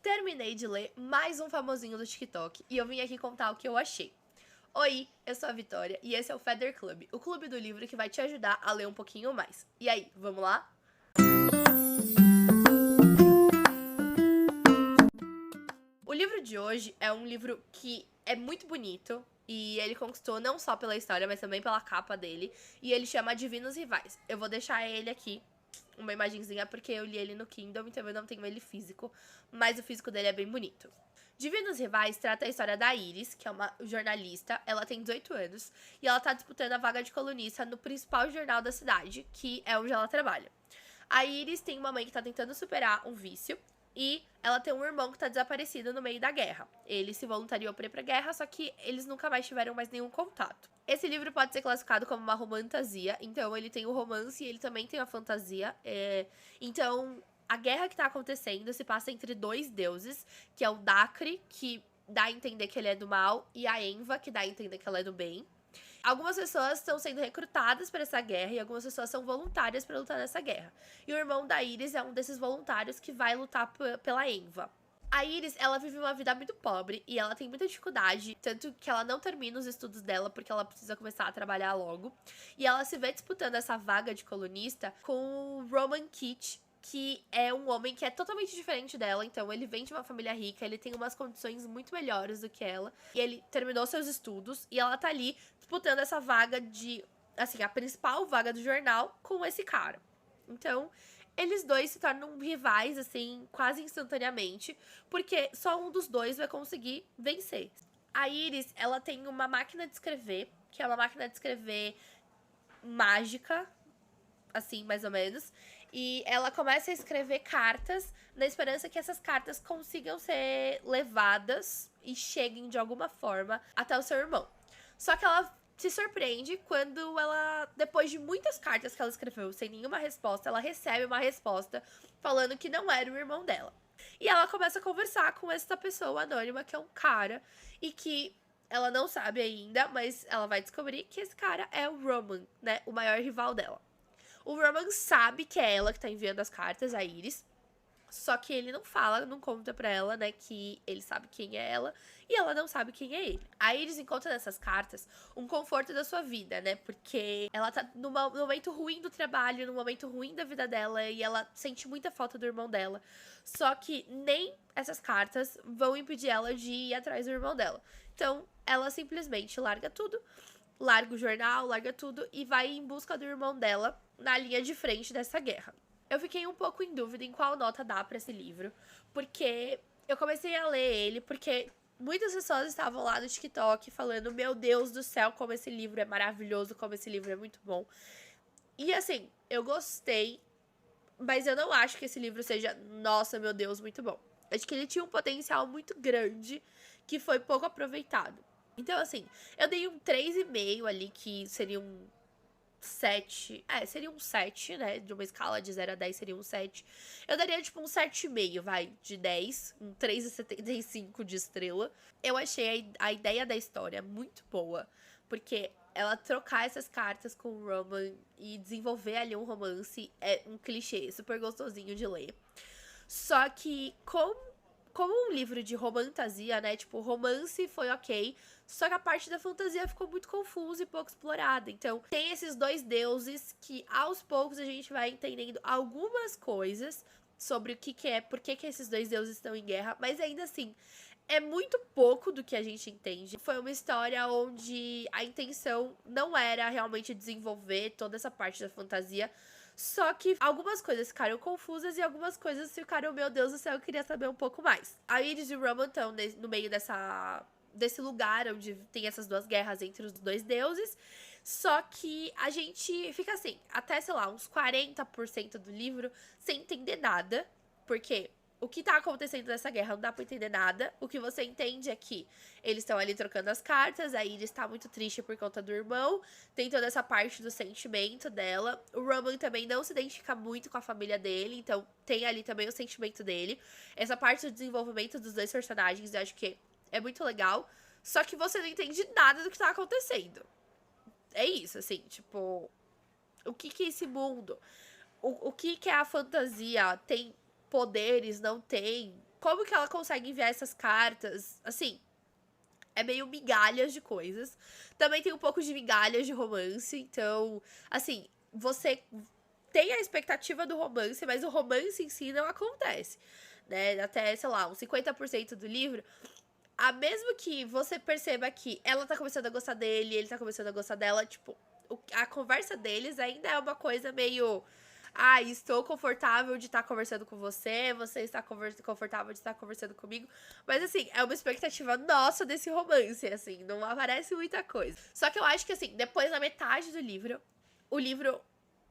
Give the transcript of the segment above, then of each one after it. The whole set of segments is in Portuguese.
terminei de ler mais um famosinho do TikTok e eu vim aqui contar o que eu achei. Oi, eu sou a Vitória e esse é o Feather Club, o clube do livro que vai te ajudar a ler um pouquinho mais. E aí, vamos lá? O livro de hoje é um livro que é muito bonito e ele conquistou não só pela história, mas também pela capa dele, e ele chama Divinos Rivais. Eu vou deixar ele aqui, uma imagenzinha, porque eu li ele no Kindle, então eu não tenho ele físico, mas o físico dele é bem bonito. Divinos Rivais trata a história da Iris, que é uma jornalista, ela tem 18 anos, e ela tá disputando a vaga de colunista no principal jornal da cidade, que é onde ela trabalha. A Iris tem uma mãe que tá tentando superar um vício, e ela tem um irmão que tá desaparecido no meio da guerra. Ele se voluntariou pra ir pra guerra, só que eles nunca mais tiveram mais nenhum contato. Esse livro pode ser classificado como uma romantasia, então ele tem o romance e ele também tem a fantasia. Então, a guerra que tá acontecendo se passa entre dois deuses, que é o Dacre, que dá a entender que ele é do mal, e a Enva, que dá a entender que ela é do bem. Algumas pessoas estão sendo recrutadas para essa guerra e algumas pessoas são voluntárias para lutar nessa guerra. E o irmão da Iris é um desses voluntários que vai lutar pela Enva. A Iris, ela vive uma vida muito pobre e ela tem muita dificuldade, tanto que ela não termina os estudos dela porque ela precisa começar a trabalhar logo. E ela se vê disputando essa vaga de colunista com o Roman Keach, que é um homem que é totalmente diferente dela, então ele vem de uma família rica, ele tem umas condições muito melhores do que ela, e ele terminou seus estudos, e ela tá ali disputando essa vaga de, assim, a principal vaga do jornal com esse cara. Então, eles dois se tornam rivais, assim, quase instantaneamente, porque só um dos dois vai conseguir vencer. A Iris, ela tem uma máquina de escrever, que é uma máquina de escrever mágica, assim, mais ou menos. E ela começa a escrever cartas na esperança que essas cartas consigam ser levadas e cheguem de alguma forma até o seu irmão. Só que ela se surpreende quando ela, depois de muitas cartas que ela escreveu sem nenhuma resposta, ela recebe uma resposta falando que não era o irmão dela. E ela começa a conversar com essa pessoa anônima, que é um cara, e que ela não sabe ainda, mas ela vai descobrir que esse cara é o Roman, né? O maior rival dela. O Roman sabe que é ela que tá enviando as cartas, a Iris. Só que ele não fala, não conta pra ela, né, que ele sabe quem é ela e ela não sabe quem é ele. A Iris encontra nessas cartas um conforto da sua vida, né, porque ela tá num momento ruim do trabalho, num momento ruim da vida dela e ela sente muita falta do irmão dela. Só que nem essas cartas vão impedir ela de ir atrás do irmão dela. Então, ela simplesmente larga tudo, larga o jornal, larga tudo e vai em busca do irmão dela na linha de frente dessa guerra. Eu fiquei um pouco em dúvida em qual nota dar pra esse livro, porque eu comecei a ler ele porque muitas pessoas estavam lá no TikTok falando: meu Deus do céu, como esse livro é maravilhoso, como esse livro é muito bom. E assim, eu gostei, mas eu não acho que esse livro seja, nossa, meu Deus, muito bom. Acho que ele tinha um potencial muito grande que foi pouco aproveitado. Então, assim, eu dei um 3,5 ali, que seria um 7. Seria um 7, né? De uma escala de 0 a 10 seria um 7. Eu daria, tipo, um 7,5, vai, de 10. Um 3,75 de estrela. Eu achei a ideia da história muito boa, porque ela trocar essas cartas com o Roman e desenvolver ali um romance é um clichê super gostosinho de ler. Só que, como um livro de romantasia, né? Tipo, romance foi ok, só que a parte da fantasia ficou muito confusa e pouco explorada. Então, tem esses dois deuses que aos poucos a gente vai entendendo algumas coisas sobre o que é, por que esses dois deuses estão em guerra, mas ainda assim, é muito pouco do que a gente entende. Foi uma história onde a intenção não era realmente desenvolver toda essa parte da fantasia, só que algumas coisas ficaram confusas e algumas coisas ficaram, meu Deus do céu, eu queria saber um pouco mais. A Iris e o Roman estão no meio desse lugar onde tem essas duas guerras entre os dois deuses. Só que a gente fica assim, até, sei lá, uns 40% do livro sem entender nada. Porque o que tá acontecendo nessa guerra não dá pra entender nada. O que você entende é que eles estão ali trocando as cartas, a Iris tá muito triste por conta do irmão, tem toda essa parte do sentimento dela. O Roman também não se identifica muito com a família dele, então tem ali também o sentimento dele. Essa parte do desenvolvimento dos dois personagens, eu acho que é muito legal. Só que você não entende nada do que tá acontecendo. É isso, assim, tipo, o que é esse mundo? O que é a fantasia? Tem poderes, não tem? como que ela consegue enviar essas cartas, assim, é meio migalhas de coisas. Também tem um pouco de migalhas de romance, então, assim, você tem a expectativa do romance, mas o romance em si não acontece, né? Até, sei lá, uns 50% do livro, mesmo que você perceba que ela tá começando a gostar dele, ele tá começando a gostar dela, tipo, a conversa deles ainda é uma coisa meio... Ah, estou confortável de estar conversando com você, você está confortável de estar conversando comigo. Mas, assim, é uma expectativa nossa desse romance, assim, não aparece muita coisa. Só que eu acho que, assim, depois da metade do livro, o livro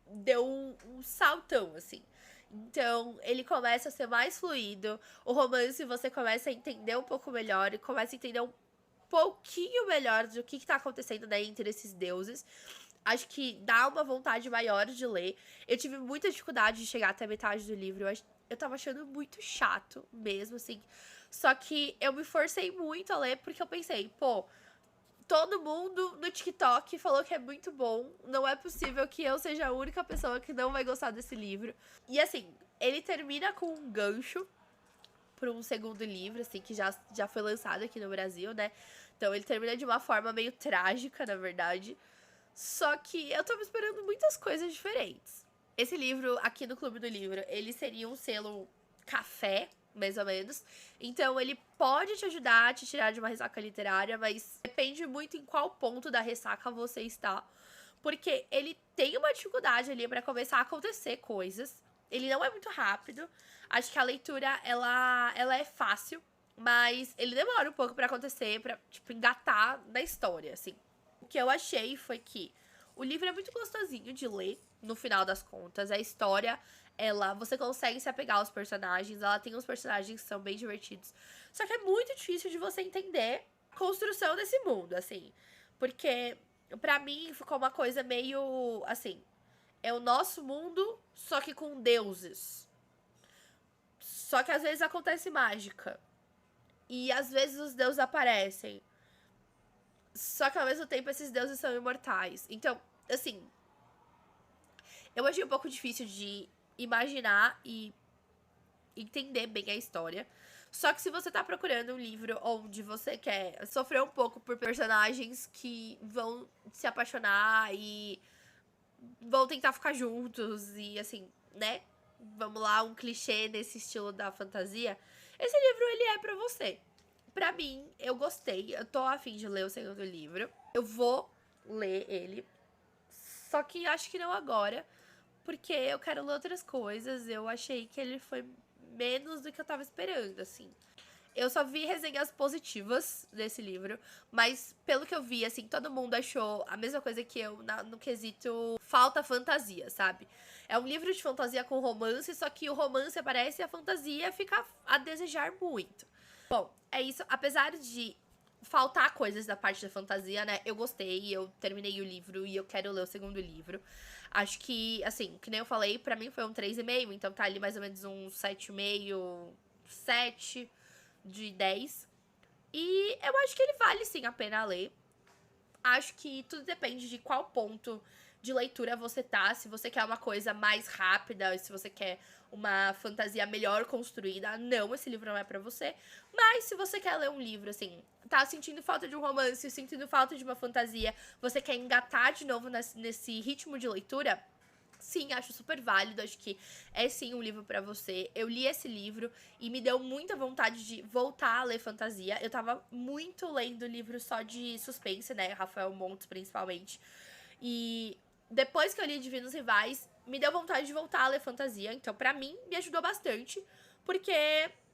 deu um saltão, assim. Então, ele começa a ser mais fluido, o romance você começa a entender um pouco melhor e começa a entender um pouquinho melhor do que tá acontecendo, né, entre esses deuses. Acho que dá uma vontade maior de ler. Eu tive muita dificuldade de chegar até a metade do livro. Eu tava achando muito chato mesmo, assim. Só que eu me forcei muito a ler porque eu pensei, pô, todo mundo no TikTok falou que é muito bom. Não é possível que eu seja a única pessoa que não vai gostar desse livro. E assim, ele termina com um gancho para um segundo livro, assim, que já foi lançado aqui no Brasil, né? Então ele termina de uma forma meio trágica, na verdade. Só que eu tava esperando muitas coisas diferentes. Esse livro, aqui no Clube do Livro, ele seria um selo café, mais ou menos. Então ele pode te ajudar a te tirar de uma ressaca literária, mas depende muito em qual ponto da ressaca você está. Porque ele tem uma dificuldade ali para começar a acontecer coisas. Ele não é muito rápido. Acho que a leitura, ela é fácil, mas ele demora um pouco para acontecer, pra, tipo, engatar na história, assim. O que eu achei foi que o livro é muito gostosinho de ler, no final das contas. A história, você consegue se apegar aos personagens, ela tem uns personagens que são bem divertidos. Só que é muito difícil de você entender a construção desse mundo, assim. Porque, pra mim, ficou uma coisa meio, assim, é o nosso mundo, só que com deuses. Só que às vezes acontece mágica. E às vezes os deuses aparecem. Só que ao mesmo tempo esses deuses são imortais. Então, assim, eu achei um pouco difícil de imaginar e entender bem a história. Só que se você tá procurando um livro onde você quer sofrer um pouco por personagens que vão se apaixonar e vão tentar ficar juntos e assim, né? Vamos lá, um clichê nesse estilo da fantasia. Esse livro, ele é pra você. Pra mim, eu gostei. Eu tô a fim de ler o segundo livro. Eu vou ler ele. Só que acho que não agora. Porque eu quero ler outras coisas. Eu achei que ele foi menos do que eu tava esperando, assim. Eu só vi resenhas positivas desse livro, mas pelo que eu vi, assim, todo mundo achou a mesma coisa que eu no quesito falta fantasia, sabe? É um livro de fantasia com romance, só que o romance aparece e a fantasia fica a desejar muito. Bom, é isso. Apesar de faltar coisas da parte da fantasia, né? Eu gostei, eu terminei o livro e eu quero ler o segundo livro. Acho que, assim, que nem eu falei, pra mim foi um 3,5, então tá ali mais ou menos um 7,5, 7 de 10. E eu acho que ele vale sim a pena ler. Acho que tudo depende de qual ponto de leitura você tá. Se você quer uma coisa mais rápida, se você quer uma fantasia melhor construída, não, esse livro não é pra você. Mas se você quer ler um livro, assim, tá sentindo falta de um romance, sentindo falta de uma fantasia, você quer engatar de novo nesse ritmo de leitura, sim, acho super válido, acho que é sim um livro pra você. Eu li esse livro e me deu muita vontade de voltar a ler fantasia. Eu tava muito lendo livro só de suspense, né, Rafael Montes principalmente. E depois que eu li Divinos Rivais, me deu vontade de voltar a ler fantasia. Então, pra mim, me ajudou bastante, porque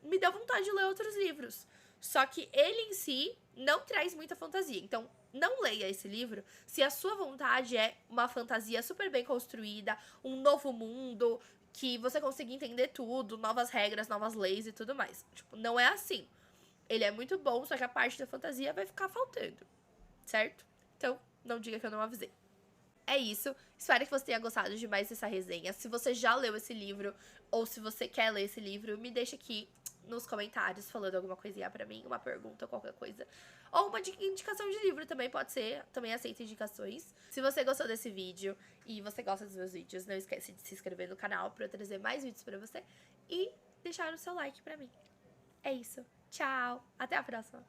me deu vontade de ler outros livros. Só que ele em si não traz muita fantasia. Então, não leia esse livro se a sua vontade é uma fantasia super bem construída, um novo mundo, que você consiga entender tudo, novas regras, novas leis e tudo mais. Tipo, não é assim. Ele é muito bom, só que a parte da fantasia vai ficar faltando, certo? Então, não diga que eu não avisei. É isso. Espero que você tenha gostado de mais dessa resenha. Se você já leu esse livro, ou se você quer ler esse livro, me deixa aqui nos comentários falando alguma coisinha pra mim, uma pergunta, qualquer coisa. Ou uma indicação de livro também pode ser, também aceito indicações. Se você gostou desse vídeo e você gosta dos meus vídeos, não esquece de se inscrever no canal pra eu trazer mais vídeos pra você e deixar o seu like pra mim. É isso. Tchau. Até a próxima.